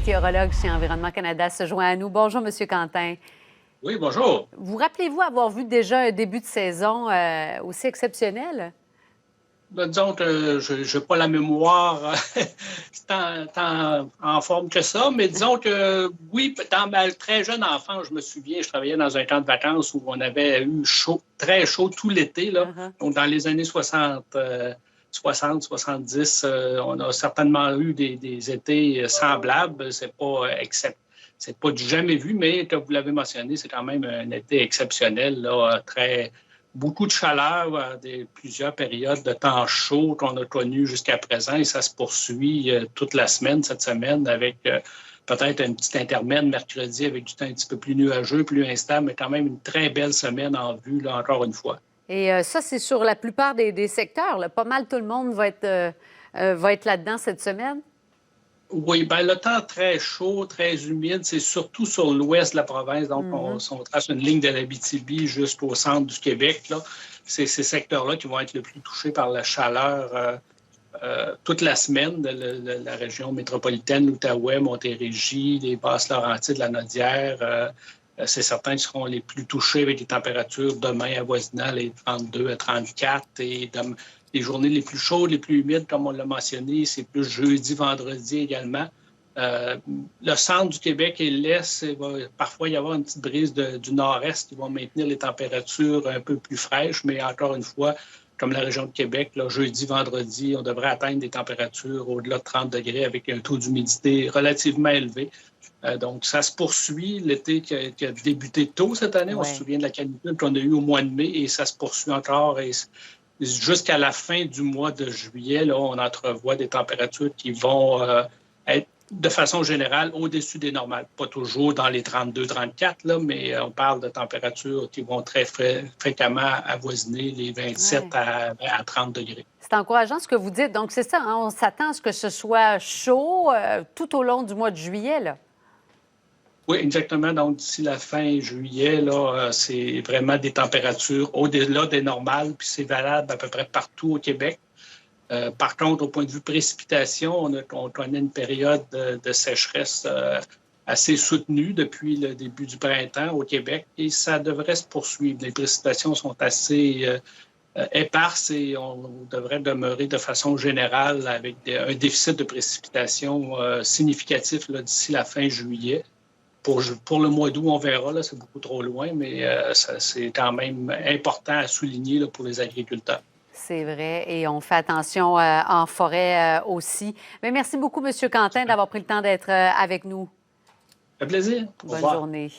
Météorologue chez Environnement Canada se joint à nous. Bonjour, Monsieur Quentin. Oui, bonjour. Vous rappelez-vous avoir vu déjà un début de saison aussi exceptionnel? Ben, disons que je n'ai pas la mémoire tant en forme que ça, mais disons que oui, dans ma très jeune enfance, je me souviens, je travaillais dans un camp de vacances où on avait eu chaud, très chaud tout l'été, là. Uh-huh. Donc, dans les années 60, 70, on a certainement eu des étés semblables. C'est pas du jamais vu, mais comme vous l'avez mentionné, c'est quand même un été exceptionnel, là, beaucoup de chaleur, plusieurs périodes de temps chaud qu'on a connues jusqu'à présent et ça se poursuit toute la semaine, cette semaine, avec peut-être un petit intermède mercredi avec du temps un petit peu plus nuageux, plus instable, mais quand même une très belle semaine en vue, là, encore une fois. Et ça, c'est sur la plupart des secteurs, là. Pas mal tout le monde va être là-dedans cette semaine. Oui, ben, le temps très chaud, très humide, c'est surtout sur l'ouest de la province. Donc, on trace une ligne de l'Abitibi jusqu'au centre du Québec, là. C'est ces secteurs-là qui vont être le plus touchés par la chaleur toute la semaine de la région métropolitaine, l'Outaouais, Montérégie, les Basses-Laurentides, la Nodière. C'est certains qui seront les plus touchés avec des températures demain avoisinant les 32 à 34 et les journées les plus chaudes, les plus humides, comme on l'a mentionné, c'est plus jeudi, vendredi également. Le centre du Québec et l'Est, il va parfois y avoir une petite brise du nord-est qui va maintenir les températures un peu plus fraîches, mais encore une fois, comme la région de Québec, là, jeudi, vendredi, on devrait atteindre des températures au-delà de 30 degrés avec un taux d'humidité relativement élevé. Donc, ça se poursuit. L'été qui a débuté tôt cette année, on se souvient de la canicule qu'on a eue au mois de mai et ça se poursuit encore. Et jusqu'à la fin du mois de juillet, là, on entrevoit des températures qui vont être de façon générale au-dessus des normales. Pas toujours dans les 32-34, là, mais on parle de températures qui vont très fréquemment avoisiner les 27 à 30 degrés. C'est encourageant ce que vous dites. Donc, c'est ça, hein, on s'attend à ce que ce soit chaud tout au long du mois de juillet, là. Oui, exactement. Donc, d'ici la fin juillet, là, c'est vraiment des températures au-delà des normales, puis c'est valable à peu près partout au Québec. Par contre, au point de vue précipitation, on connaît une période de sécheresse assez soutenue depuis le début du printemps au Québec et ça devrait se poursuivre. Les précipitations sont assez éparses et on devrait demeurer de façon générale avec un déficit de précipitation significatif d'ici la fin juillet. Pour le mois d'août, on verra, là, c'est beaucoup trop loin, mais c'est quand même important à souligner là, pour les agriculteurs. C'est vrai, et on fait attention en forêt aussi. Mais merci beaucoup, M. Quentin, d'avoir pris le temps d'être avec nous. Un plaisir. Au Bonne revoir. journée.